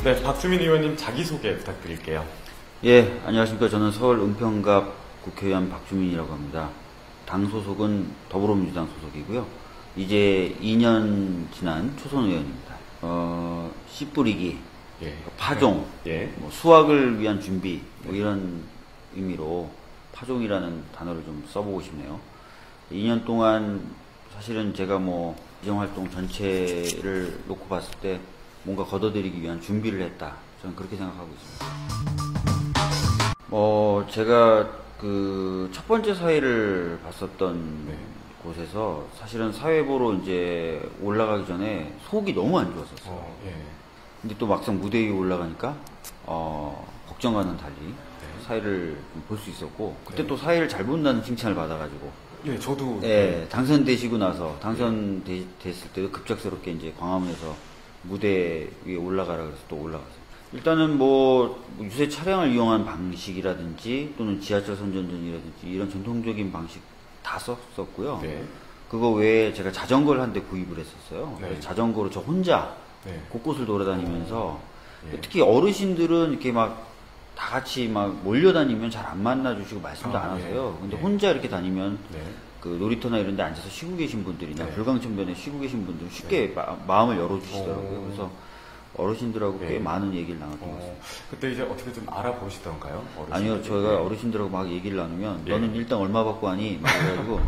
네, 박주민 의원님 자기소개 부탁드릴게요. 예, 안녕하십니까. 저는 서울 은평갑 국회의원 박주민이라고 합니다. 당 소속은 더불어민주당 소속이고요. 이제 2년 지난 초선 의원입니다. 씨 뿌리기, 예. 파종, 예. 뭐 수확을 위한 준비, 뭐 이런 의미로 파종이라는 단어를 좀 써보고 싶네요. 2년 동안 사실은 제가 뭐 의정활동 전체를 놓고 봤을 때 뭔가 걷어들이기 위한 준비를 했다. 저는 그렇게 생각하고 있습니다. 제가 그 첫 번째 사회를 봤었던 곳에서 사실은 사회 보러 이제 올라가기 전에 속이 너무 안 좋았었어요. 예. 근데 또 막상 무대 위에 올라가니까 걱정과는 달리 사회를 볼 수 있었고, 그때 또 사회를 잘 본다는 칭찬을 받아가지고, 예, 저도. 예, 당선되시고 나서 당선됐을 때도 급작스럽게 이제 광화문에서 무대 위에 올라가라 그래서 또 올라갔어요. 일단은 뭐 유세 차량을 이용한 방식이라든지 또는 지하철 선전전이라든지 이런 전통적인 방식 다 썼었고요. 네. 그거 외에 제가 자전거를 한 대 구입을 했었어요. 네. 그래서 자전거로 저 혼자 네. 곳곳을 돌아다니면서 예. 특히 어르신들은 이렇게 막 다 같이 막 몰려다니면 잘 안 만나주시고 말씀도 안 하세요. 예. 근데 예. 혼자 이렇게 다니면 네. 그 놀이터나 이런 데 앉아서 쉬고 계신 분들이나 네. 불광천변에 쉬고 계신 분들은 쉽게 마음을 열어주시더라고요. 그래서 어르신들하고 꽤 네. 많은 얘기를 나눴던 것 같습니다. 그때 이제 어떻게 좀 알아보시던가요? 아니요, 어르신들이? 저희가 네. 어르신들하고 막 얘기를 나누면 예. 너는 일단 얼마 받고 하니? 막 그래가지고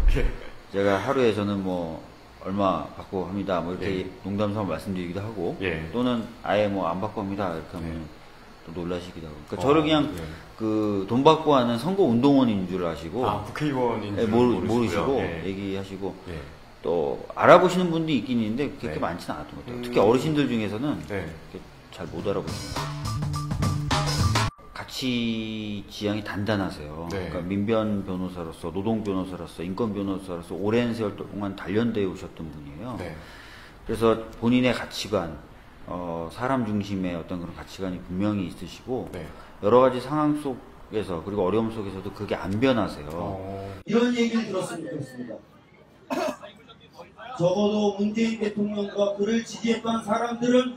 제가 하루에 저는 뭐 얼마 받고 합니다. 뭐 이렇게 예. 농담삼아 말씀드리기도 하고 예. 또는 아예 뭐 안 받고 합니다. 이렇게 하면 또 놀라시기도 하고. 그러니까 저를 그냥 예. 그 돈 받고 하는 선거 운동원인 줄 아시고 국회의원인 예, 줄 모르시고 예. 얘기하시고 예. 또 알아보시는 분도 있긴 있는데 그렇게 네. 많지는 않았던 것 같아요. 특히 어르신들 중에서는 네. 잘 못 알아보십니다. 가치 지향이 단단하세요. 네. 그러니까 민변 변호사로서, 노동 변호사로서, 인권 변호사로서 오랜 세월 동안 단련되어 오셨던 분이에요. 네. 그래서 본인의 가치관, 사람 중심의 어떤 그런 가치관이 분명히 있으시고 네. 여러 가지 상황 속에서 그리고 어려움 속에서도 그게 안 변하세요. 이런 얘기를 들었으면 좋겠습니다. 적어도 문재인 대통령과 그를 지지했던 사람들은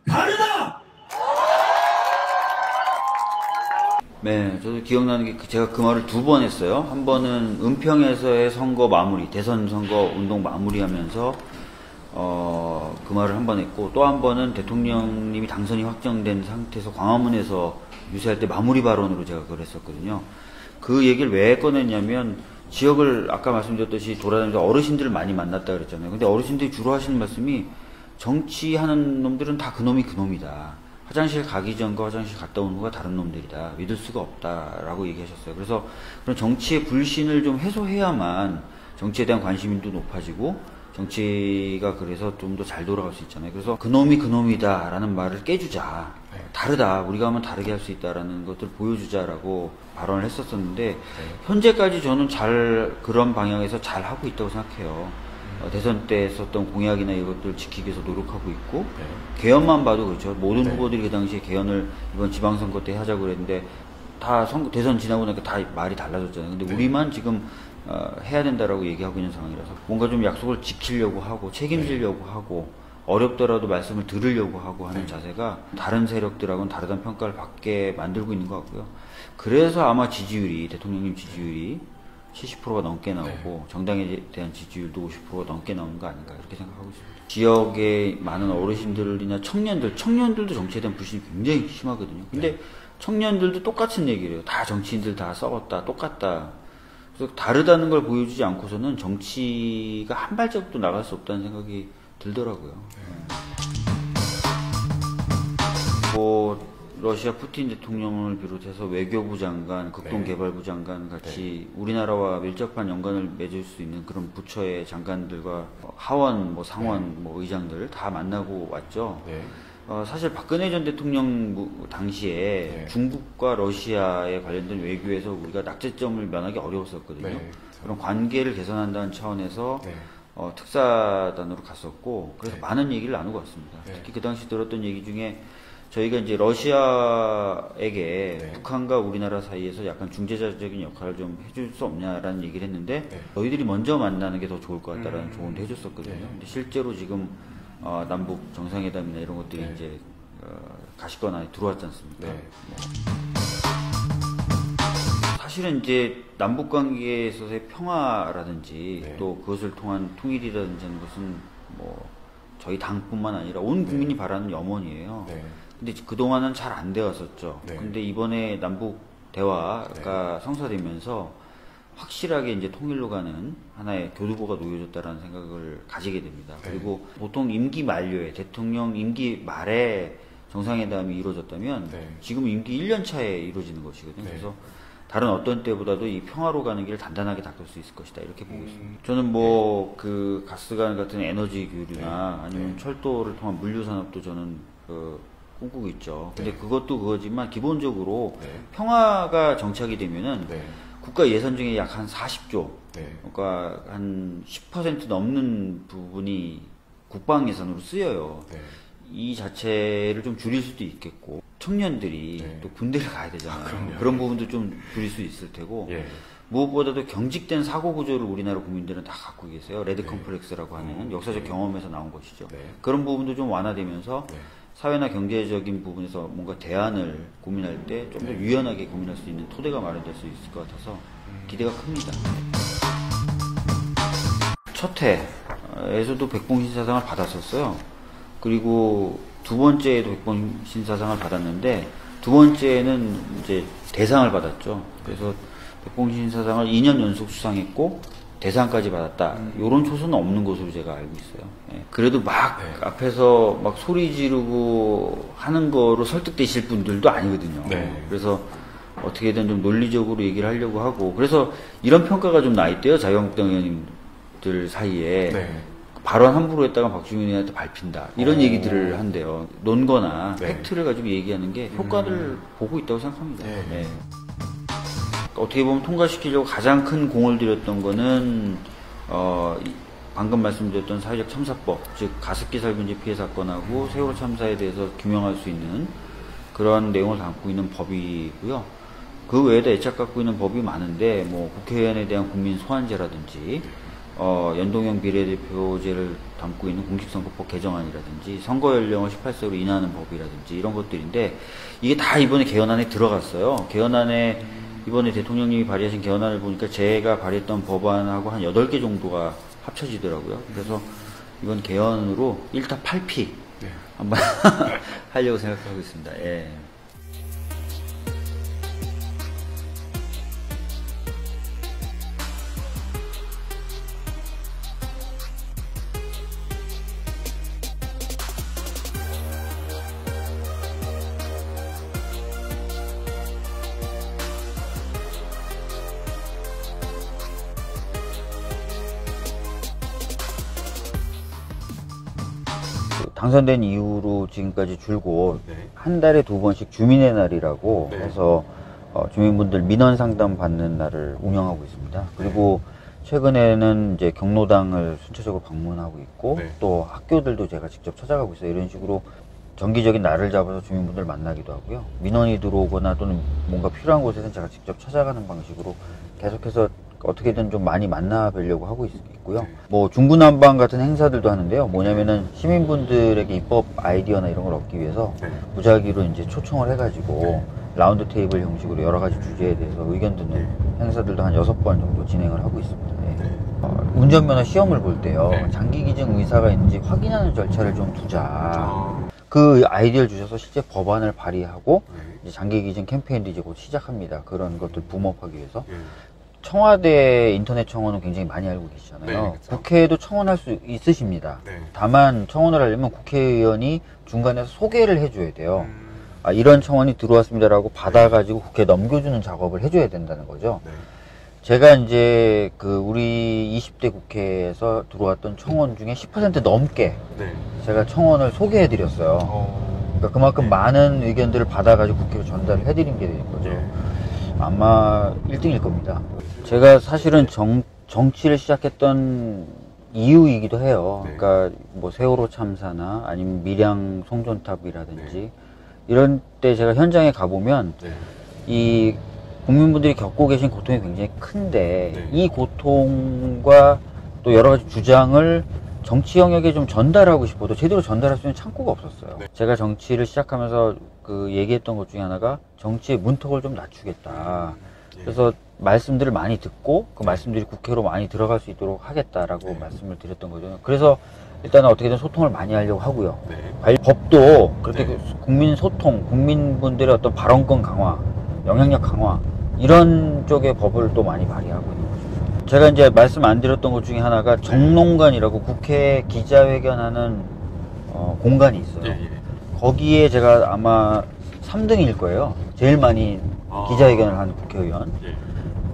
다르다! 네, 저도 기억나는 게 제가 그 말을 두 번 했어요. 한 번은 은평에서의 선거 마무리, 대선 선거 운동 마무리하면서 그 말을 한 번 했고, 또 한 번은 대통령님이 당선이 확정된 상태에서 광화문에서 유세할 때 마무리 발언으로 제가 그걸 했었거든요. 그 얘기를 왜 꺼냈냐면 지역을 아까 말씀드렸듯이 돌아다니면서 어르신들을 많이 만났다 그랬잖아요. 근데 어르신들이 주로 하시는 말씀이 정치하는 놈들은 다 그놈이 그놈이다. 화장실 가기 전과 화장실 갔다 오는 거가 다른 놈들이다. 믿을 수가 없다라고 얘기하셨어요. 그래서 그런 정치의 불신을 좀 해소해야만 정치에 대한 관심도 높아지고 정치가 그래서 좀 더 잘 돌아갈 수 있잖아요. 그래서 그놈이 그놈이다라는 말을 깨주자. 다르다. 우리가 하면 다르게 할 수 있다라는 것들을 보여주자라고 발언을 했었었는데 현재까지 저는 그런 방향에서 잘 하고 있다고 생각해요. 대선 때 썼던 공약이나 이것들을 지키기 위해서 노력하고 있고 개헌만 봐도 그렇죠. 모든 후보들이 그 당시에 개헌을 이번 지방선거 때 하자고 그랬는데 다 대선 지나고 나니까 다 말이 달라졌잖아요. 근데 우리만 지금 해야 된다라고 얘기하고 있는 상황이라서 뭔가 좀 약속을 지키려고 하고 책임지려고 하고 어렵더라도 말씀을 들으려고 하고 하는 자세가 다른 세력들하고는 다르다는 평가를 받게 만들고 있는 것 같고요. 그래서 아마 지지율이 대통령님 지지율이 70%가 넘게 나오고 정당에 대한 지지율도 50%가 넘게 나오는 거 아닌가 이렇게 생각하고 있습니다. 지역의 많은 어르신들이나 청년들도 정치에 대한 불신이 굉장히 심하거든요. 근데 청년들도 똑같은 얘기를 해요. 다 정치인들 다 썩었다, 똑같다. 그래서 다르다는 걸 보여주지 않고서는 정치가 한 발짝도 나갈 수 없다는 생각이 들더라고요. 러시아 푸틴 대통령을 비롯해서 외교부 장관, 극동개발부 장관 같이 우리나라와 밀접한 연관을 맺을 수 있는 그런 부처의 장관들과 하원, 상원, 의장들 다 만나고 왔죠. 사실 박근혜 전 대통령 당시에 중국과 러시아에 관련된 외교에서 우리가 낙제점을 면하기 어려웠었거든요. 그런 관계를 개선한다는 차원에서 특사단으로 갔었고, 그래서 많은 얘기를 나누고 왔습니다. 특히 그 당시 들었던 얘기 중에 저희가 이제 러시아에게 북한과 우리나라 사이에서 약간 중재자적인 역할을 좀 해줄 수 없냐라는 얘기를 했는데 너희들이 먼저 만나는 게 더 좋을 것 같다라는 조언도 해줬었거든요. 근데 실제로 지금 남북 정상회담이나 이런 것들이 네. 이제 가시권 안에 들어왔지 않습니까? 네. 사실은 이제 남북 관계에 있어서의 평화라든지 네. 또 그것을 통한 통일이라든지 하는 것은 뭐 저희 당뿐만 아니라 온 국민이 바라는 염원이에요. 네. 근데 그동안은 잘 안 되었었죠. 네. 근데 이번에 남북 대화가 성사되면서 확실하게 이제 통일로 가는 하나의 교두보가 놓여졌다라는 생각을 가지게 됩니다. 네. 그리고 보통 임기 만료에 대통령 임기 말에 정상회담이 이루어졌다면 네. 지금 임기 1년 차에 이루어지는 것이거든요. 네. 그래서 다른 어떤 때보다도 이 평화로 가는 길을 단단하게 닦을 수 있을 것이다 이렇게 보고 있습니다. 저는 뭐 그 가스관 같은 에너지 교류나 아니면 네. 철도를 통한 물류 산업도 저는 꿈꾸고 있죠. 근데 네. 그것도 그거지만 기본적으로 네. 평화가 정착이 되면은 네. 국가 예산 중에 약 한 40조, 네. 그러니까 한 10% 넘는 부분이 국방 예산으로 쓰여요. 네. 이 자체를 좀 줄일 수도 있겠고 청년들이 네. 또 군대를 가야 되잖아요. 그럼요. 그런 부분도 좀 줄일 수 있을 테고 예. 무엇보다도 경직된 사고 구조를 우리나라 국민들은 다 갖고 계세요. 레드 네. 컴플렉스라고 하는 역사적 네. 경험에서 나온 것이죠. 네. 그런 부분도 좀 완화되면서 네. 사회나 경제적인 부분에서 뭔가 대안을 고민할 때 좀 더 네. 유연하게 고민할 수 있는 토대가 마련될 수 있을 것 같아서 기대가 큽니다. 첫 해에서도 백봉신사상을 받았었어요. 그리고 두 번째에도 백봉신사상을 받았는데 두 번째는 이제 대상을 받았죠. 그래서 백봉신사상을 2년 연속 수상했고 대상까지 받았다. 이런 초소는 없는 것으로 제가 알고 있어요. 예. 그래도 막 네. 앞에서 막 소리 지르고 하는 거로 설득되실 분들도 아니거든요. 네. 그래서 어떻게든 좀 논리적으로 얘기를 하려고 하고 그래서 이런 평가가 좀 나 있대요. 자유한국당 의원님들 사이에. 네. 발언 함부로 했다가 박주민 의원한테 밟힌다. 이런 얘기들을 한대요. 논거나 네. 팩트를 가지고 얘기하는 게 효과를 보고 있다고 생각합니다. 네. 네. 어떻게 보면 통과시키려고 가장 큰 공을 들였던 거는 방금 말씀드렸던 사회적 참사법, 즉 가습기 살균제 피해 사건하고 세월호 참사에 대해서 규명할 수 있는 그런 내용을 담고 있는 법이고요. 그 외에도 애착 갖고 있는 법이 많은데 뭐 국회의원에 대한 국민 소환제라든지 연동형 비례대표제를 담고 있는 공직선거법 개정안이라든지 선거 연령을 18세로 인하하는 법이라든지 이런 것들인데 이게 다 이번에 개헌안에 들어갔어요. 개헌안에 이번에 대통령님이 발의하신 개헌안을 보니까 제가 발의했던 법안하고 한 8개 정도가 합쳐지더라고요. 그래서 이번 개헌으로 1타 8피 네. 한번 하려고 생각하고 있습니다. 예. 당선된 이후로 지금까지 줄곧 네. 한 달에 2번씩 주민의 날이라고 네. 해서 주민분들 민원 상담 받는 날을 운영하고 있습니다. 그리고 최근에는 이제 경로당을 순차적으로 방문하고 있고 네. 또 학교들도 제가 직접 찾아가고 있어요. 이런 식으로 정기적인 날을 잡아서 주민분들 만나기도 하고요. 민원이 들어오거나 또는 뭔가 필요한 곳에서는 제가 직접 찾아가는 방식으로 계속해서 어떻게든 좀 많이 만나 뵈려고 하고 있고요. 네. 뭐 중구난방 같은 행사들도 하는데요. 뭐냐면은 시민분들에게 입법 아이디어나 이런 걸 얻기 위해서 네. 무작위로 이제 초청을 해가지고 네. 라운드 테이블 형식으로 여러 가지 주제에 대해서 의견 듣는 행사들도 한 6번 정도 진행을 하고 있습니다. 예. 운전면허 시험을 볼 때요. 네. 장기기증 의사가 있는지 확인하는 절차를 좀 두자. 아. 그 아이디어를 주셔서 실제 법안을 발의하고 네. 이제 장기기증 캠페인도 이제 곧 시작합니다. 그런 것들 붐업하기 위해서. 예. 청와대 인터넷 청원은 굉장히 많이 알고 계시잖아요. 네, 그쵸. 국회에도 청원할 수 있으십니다. 네. 다만 청원을 하려면 국회의원이 중간에서 소개를 해줘야 돼요. 음. 아, 이런 청원이 들어왔습니다라고 받아가지고 국회에 넘겨주는 작업을 해줘야 된다는 거죠. 네. 제가 이제 그 우리 20대 국회에서 들어왔던 청원 중에 10% 넘게 네. 제가 청원을 소개해드렸어요. 그러니까 그만큼 네. 많은 의견들을 받아가지고 국회로 전달을 해드린 게 되는 거죠. 네. 아마 1등일 겁니다. 제가 사실은 정치를 시작했던 이유이기도 해요. 네. 그러니까 뭐 세월호 참사나 아니면 밀양 송전탑이라든지 이런 때 제가 현장에 가보면 네. 이 국민분들이 겪고 계신 고통이 굉장히 큰데 네. 이 고통과 또 여러 가지 주장을 정치 영역에 좀 전달하고 싶어도 제대로 전달할 수 있는 창구가 없었어요. 네. 제가 정치를 시작하면서 그 얘기했던 것 중에 하나가 정치의 문턱을 좀 낮추겠다. 예. 그래서 말씀들을 많이 듣고 그 말씀들이 국회로 많이 들어갈 수 있도록 하겠다라고 말씀을 드렸던 거죠. 그래서 일단은 어떻게든 소통을 많이 하려고 하고요. 네. 법도 그렇게 네. 국민 소통, 국민분들의 어떤 발언권 강화, 영향력 강화 이런 쪽의 법을 또 많이 발의하고 있는 거죠. 제가 이제 말씀 안 드렸던 것 중에 하나가 정론관이라고 국회 기자회견하는 공간이 있어요. 예, 예. 거기에 제가 아마 3등일 거예요. 제일 많이 기자회견을 한 국회의원. 예.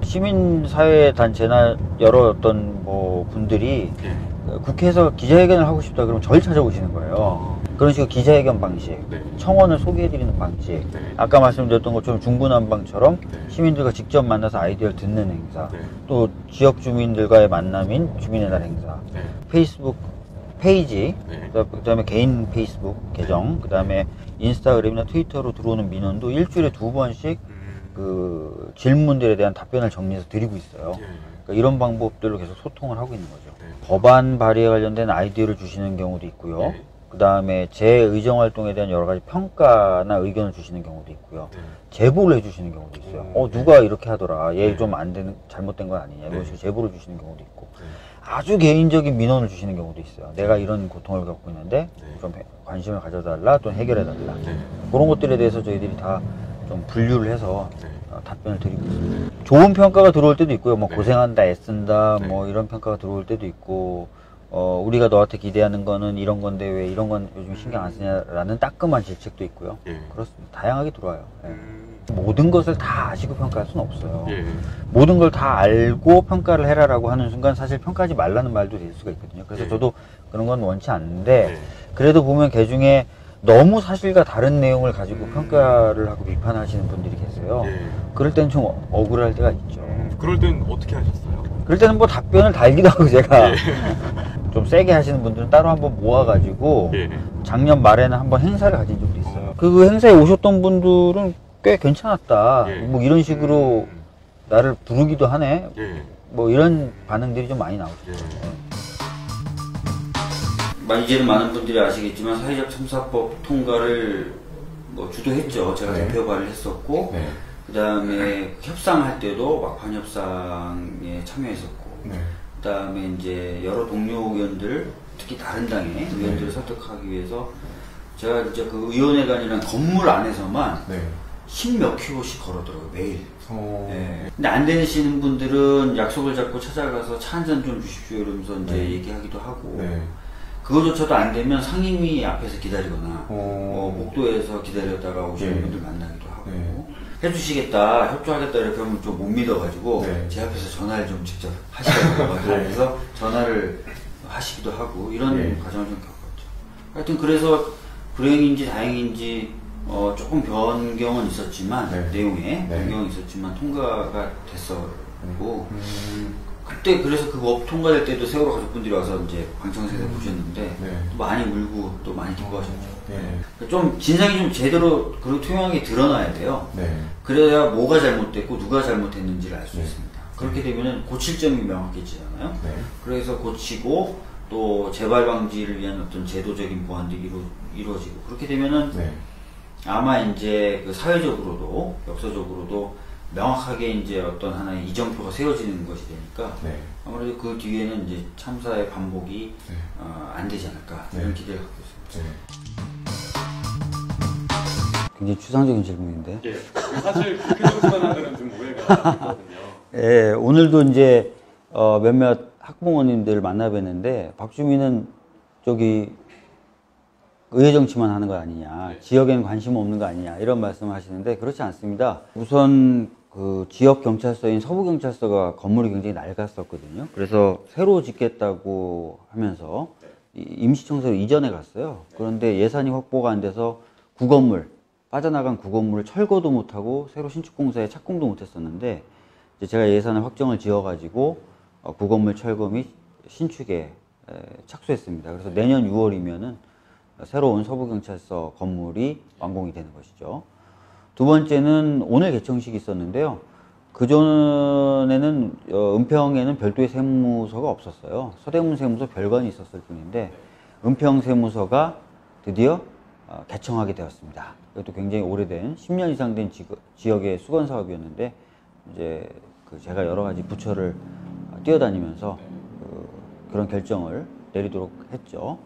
시민사회단체나 여러 어떤 뭐 분들이 예. 국회에서 기자회견을 하고 싶다 그러면 저를 찾아오시는 거예요. 그런 식으로 기자회견 방식, 네. 청원을 소개해드리는 방식, 네. 아까 말씀드렸던 것처럼 중구난방처럼 네. 시민들과 직접 만나서 아이디어를 듣는 행사, 네. 또 지역 주민들과의 만남인 주민의 날 행사, 네. 페이스북 페이지, 네. 그다음에 개인 페이스북 계정, 그다음에 인스타그램이나 트위터로 들어오는 민원도 일주일에 2번씩 그 질문들에 대한 답변을 정리해서 드리고 있어요. 예. 그러니까 이런 방법들로 계속 소통을 하고 있는 거죠. 네. 법안 발의에 관련된 아이디어를 주시는 경우도 있고요. 네. 그 다음에 제 의정 활동에 대한 여러 가지 평가나 의견을 주시는 경우도 있고요. 네. 제보를 해주시는 경우도 있어요. 누가 이렇게 하더라. 얘 좀 안 되는, 잘못된 거 아니냐. 이런 식으로 제보를 주시는 경우도 있고. 네. 아주 개인적인 민원을 주시는 경우도 있어요. 내가 이런 고통을 겪고 있는데 네. 좀 관심을 가져달라, 또는 해결해달라. 네. 그런 것들에 대해서 저희들이 다 좀 분류를 해서 네. 답변을 드리고 있습니다. 좋은 평가가 들어올 때도 있고요. 뭐 네. 고생한다, 애쓴다, 네. 뭐 이런 평가가 들어올 때도 있고, 우리가 너한테 기대하는 거는 이런 건데 왜 이런 건 요즘 신경 안 쓰냐라는 따끔한 질책도 있고요. 예. 그렇습니다. 다양하게 들어와요. 예. 모든 것을 다 아시고 평가할 수는 없어요. 예. 모든 걸 다 알고 평가를 해라라고 하는 순간 사실 평가하지 말라는 말도 될 수가 있거든요. 그래서 예. 저도 그런 건 원치 않는데 네. 그래도 보면 그 중에 너무 사실과 다른 내용을 가지고 평가를 하고 비판하시는 분들이 계세요. 예. 그럴 때는 좀 억울할 때가 있죠. 그럴 땐 어떻게 하셨어요? 그럴 때는 뭐 답변을 달기도 하고 제가 예. 좀 세게 하시는 분들은 따로 한번 모아가지고 예. 작년 말에는 한번 행사를 가진 적도 있어요. 그 행사에 오셨던 분들은 꽤 괜찮았다. 예. 뭐 이런 식으로 나를 부르기도 하네. 예. 뭐 이런 반응들이 좀 많이 나오죠. 예. 이제는 많은 분들이 아시겠지만 사회적 참사법 통과를 뭐 주도했죠. 제가 네. 대표 발의를 했었고, 네. 그 다음에 협상할 때도 막판 협상에 참여했었고, 네. 그 다음에 이제 여러 동료 의원들, 특히 다른 당의 의원들을 네. 설득하기 위해서 제가 이제 그 의원회관이라는 건물 안에서만 네. 10몇 킬로씩 걸었더라고요, 매일. 네. 근데 안 되시는 분들은 약속을 잡고 찾아가서 차 한 잔 좀 주십시오 이러면서 이제 네. 얘기하기도 하고, 네. 그거조차도 안 되면 상임위 앞에서 기다리거나, 어. 목도에서 기다렸다가 오시는 네. 분들 만나기도 하고, 네. 해주시겠다, 협조하겠다 이렇게 하면 좀 못 믿어가지고, 네. 제 앞에서 전화를 좀 직접 하시더라고요. 네. 그래서 전화를 하시기도 하고, 이런 네. 과정을 좀 겪었죠. 하여튼 그래서 불행인지 다행인지, 조금 변경은 있었지만, 네. 내용에 네. 변경은 있었지만, 통과가 됐었고, 그때 그래서 그 법 통과될 때도 세월호 가족분들이 와서 이제 방청석에서 보셨는데 네. 또 많이 울고 또 많이 기뻐하셨죠. 네. 좀 진상이 좀 제대로 그리고 투명하게 드러나야 돼요. 네. 그래야 뭐가 잘못됐고 누가 잘못했는지를 알 수 네. 있습니다. 그렇게 되면은 고칠 점이 명확해지잖아요. 네. 그래서 고치고 또 재발 방지를 위한 어떤 제도적인 보완들이 이루어지고 그렇게 되면은 네. 아마 이제 그 사회적으로도 역사적으로도 명확하게 이제 어떤 하나의 이정표가 세워지는 것이 되니까 네. 아무래도 그 뒤에는 이제 참사의 반복이 네. 안 되지 않을까 네. 이런 기대를 갖고 있습니다. 네. 굉장히 추상적인 질문인데. 예. 사실 국회 정치만 하면은 좀 오해가 있거든요. 예, 오늘도 이제 몇몇 학부모님들 만나 뵀는데 박주민은 저기 의회 정치만 하는 거 아니냐, 네. 지역에는 관심 없는 거 아니냐 이런 말씀을 하시는데 그렇지 않습니다. 우선 그 지역 경찰서인 서부 경찰서가 건물이 굉장히 낡았었거든요. 그래서 새로 짓겠다고 하면서 임시청사로 이전해 갔어요. 그런데 예산이 확보가 안 돼서 구건물, 빠져나간 구건물을 철거도 못하고 새로 신축 공사에 착공도 못했었는데 이제 제가 예산을 확정을 지어가지고 구건물 철거 및 신축에 착수했습니다. 그래서 내년 6월이면은 새로운 서부경찰서 건물이 완공이 되는 것이죠. 두 번째는 오늘 개청식이 있었는데요. 그전에는 은평에는 별도의 세무서가 없었어요. 서대문 세무서 별관이 있었을 뿐인데 은평 세무서가 드디어 개청하게 되었습니다. 이것도 굉장히 오래된 10년 이상 된 지역의 수건 사업이었는데 이제 제가 여러 가지 부처를 뛰어다니면서 그런 결정을 내리도록 했죠.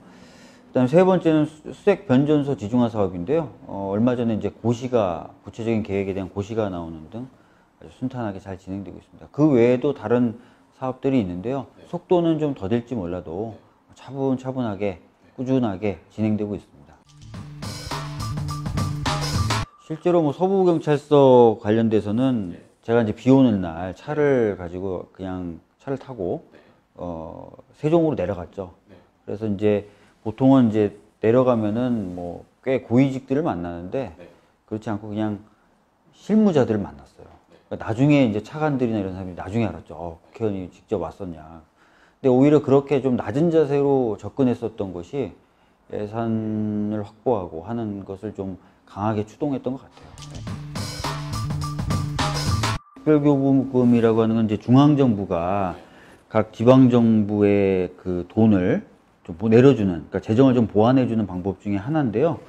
그다음 세 번째는 수색 변전소 지중화 사업인데요. 얼마 전에 이제 고시가 구체적인 계획에 대한 고시가 나오는 등 아주 순탄하게 잘 진행되고 있습니다. 그 외에도 다른 사업들이 있는데요. 속도는 좀 더딜지 몰라도 차분차분하게 꾸준하게 진행되고 있습니다. 실제로 뭐 서부경찰서 관련돼서는 제가 이제 비 오는 날 차를 가지고 그냥 차를 타고 세종으로 내려갔죠. 그래서 이제 보통은 이제 내려가면은 뭐 꽤 고위직들을 만나는데 그렇지 않고 그냥 실무자들을 만났어요. 그러니까 나중에 이제 차관들이나 이런 사람들이 나중에 알았죠. 국회의원이 직접 왔었냐. 근데 오히려 그렇게 좀 낮은 자세로 접근했었던 것이 예산을 확보하고 하는 것을 좀 강하게 추동했던 것 같아요. 특별교부금이라고 하는 건 이제 중앙정부가 각 지방정부의 그 돈을 좀 내려주는, 그러니까 재정을 좀 보완해주는 방법 중에 하나인데요.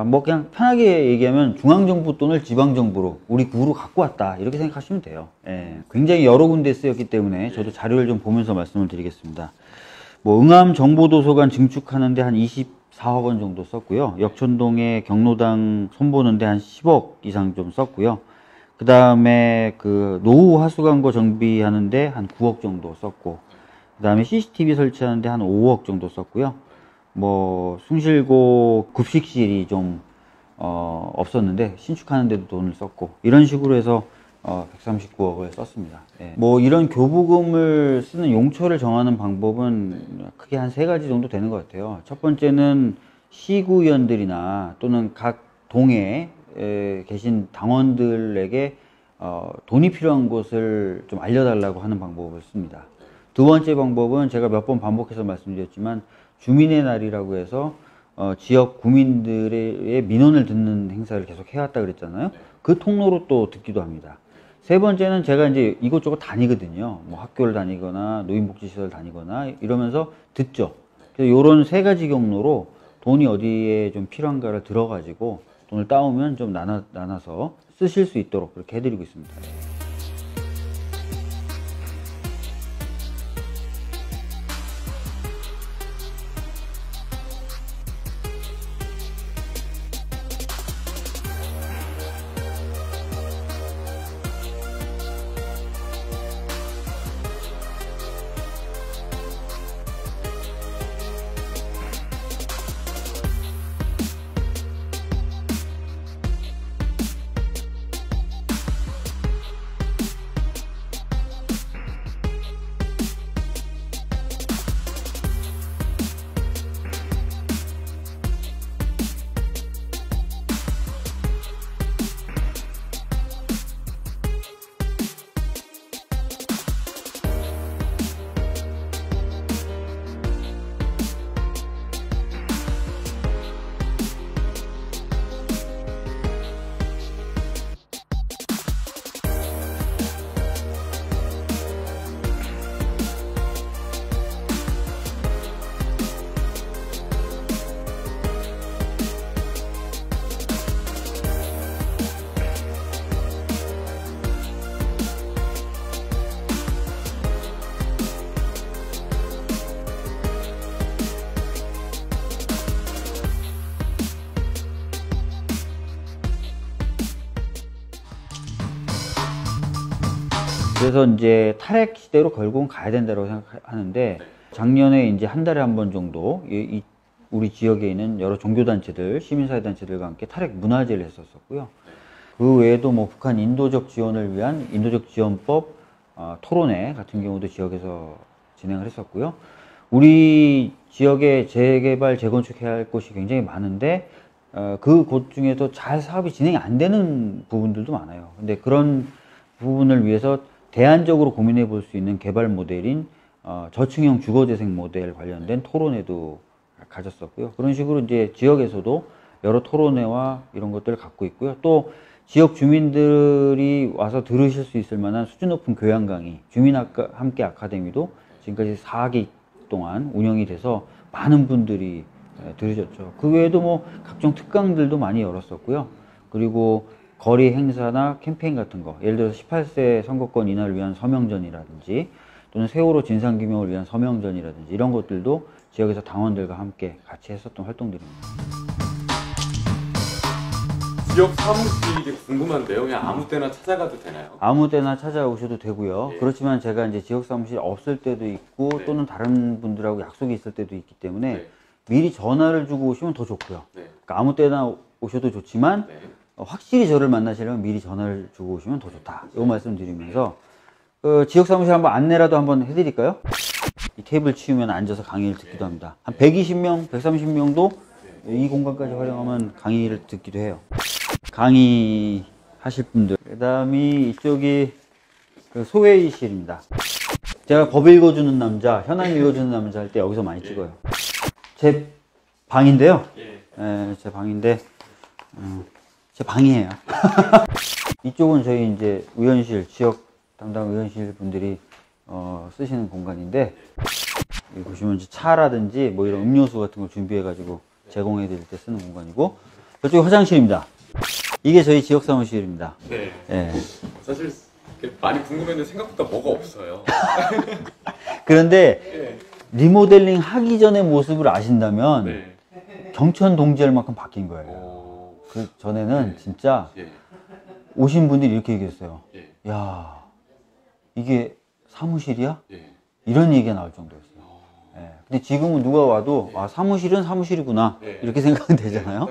뭐 그냥 편하게 얘기하면 중앙정부 돈을 지방정부로 우리 구로 갖고 왔다 이렇게 생각하시면 돼요. 굉장히 여러 군데 쓰였기 때문에 저도 자료를 좀 보면서 말씀을 드리겠습니다. 뭐 응암정보도서관 증축하는데 한 24억 원 정도 썼고요. 역촌동에 경로당 손보는데 한 10억 이상 좀 썼고요. 그 다음에 그 노후 하수관고 정비하는데 한 9억 정도 썼고, 그 다음에 CCTV 설치하는데 한 5억 정도 썼고요. 뭐 숭실고 급식실이 좀 없었는데 신축하는데도 돈을 썼고, 이런 식으로 해서 139억을 썼습니다. 뭐 이런 교부금을 쓰는 용처를 정하는 방법은 크게 한 3가지 정도 되는 것 같아요. 첫 번째는 시구의원들이나 또는 각 동에 계신 당원들에게 돈이 필요한 곳을 좀 알려달라고 하는 방법을 씁니다. 두 번째 방법은 제가 몇 번 반복해서 말씀드렸지만 주민의 날이라고 해서 지역 구민들의 민원을 듣는 행사를 계속 해왔다 그랬잖아요. 그 통로로 또 듣기도 합니다. 세 번째는 제가 이제 이곳저곳 다니거든요. 뭐 학교를 다니거나 노인복지시설 다니거나 이러면서 듣죠. 그래서 이런 3가지 경로로 돈이 어디에 좀 필요한가를 들어가지고 돈을 따오면 좀 나눠서 쓰실 수 있도록 그렇게 해드리고 있습니다. 그래서 이제 탈핵 시대로 결국은 가야 된다고 생각하는데, 작년에 이제 한 달에 한 번 정도 우리 지역에 있는 여러 종교단체들, 시민사회단체들과 함께 탈핵 문화제를 했었고요. 그 외에도 뭐 북한 인도적 지원을 위한 인도적 지원법 토론회 같은 경우도 지역에서 진행을 했었고요. 우리 지역에 재개발, 재건축해야 할 곳이 굉장히 많은데 그 곳 중에서 잘 사업이 진행이 안 되는 부분들도 많아요. 근데 그런 부분을 위해서 대안적으로 고민해 볼 수 있는 개발 모델인 저층형 주거재생 모델 관련된 토론회도 가졌었고요. 그런 식으로 이제 지역에서도 여러 토론회와 이런 것들을 갖고 있고요. 또 지역 주민들이 와서 들으실 수 있을 만한 수준 높은 교양 강의, 주민함께 아카데미도 지금까지 4기 동안 운영이 돼서 많은 분들이 들으셨죠. 그 외에도 뭐 각종 특강들도 많이 열었었고요. 그리고 거리 행사나 캠페인 같은 거, 예를 들어서 18세 선거권 인하를 위한 서명전이라든지 또는 세월호 진상규명을 위한 서명전이라든지 이런 것들도 지역에서 당원들과 함께 같이 했었던 활동들입니다. 지역 사무실이 궁금한데요. 그냥 아무 때나 찾아가도 되나요? 아무 때나 찾아오셔도 되고요. 예. 그렇지만 제가 이제 지역 사무실 없을 때도 있고 네. 또는 다른 분들하고 약속이 있을 때도 있기 때문에 네. 미리 전화를 주고 오시면 더 좋고요. 네. 그러니까 아무 때나 오셔도 좋지만 네. 확실히 저를 만나시려면 미리 전화를 주고 오시면 더 좋다. 이 말씀 드리면서 지역 사무실 한번 안내라도 한번 해드릴까요? 이 테이블 치우면 앉아서 강의를 듣기도 합니다. 한 120명, 130명도 이 공간까지 활용하면 강의를 듣기도 해요. 강의 하실 분들. 그 다음이 이쪽이 그 소회의실입니다. 제가 법 읽어주는 남자, 현황 읽어주는 남자 할 때 여기서 많이 찍어요. 제 방인데요. 예, 제 방인데, 제 방이에요. 이쪽은 저희 이제 의원실, 지역 담당 의원실 분들이 쓰시는 공간인데, 여기 보시면 이제 차라든지 뭐 이런 음료수 같은 걸 준비해가지고 제공해 드릴 때 쓰는 공간이고, 저쪽이 화장실입니다. 이게 저희 지역 사무실입니다. 네. 예. 사실 많이 궁금했는데 생각보다 뭐가 없어요. 그런데 리모델링 하기 전의 모습을 아신다면 네. 경천 동지할 만큼 바뀐 거예요. 오. 그 전에는 진짜 예. 오신 분들이 이렇게 얘기했어요. 예. 야, 이게 사무실이야? 예. 이런 얘기가 나올 정도였어요. 예. 근데 지금은 누가 와도 아, 사무실은 사무실이구나 예. 이렇게 생각은 되잖아요.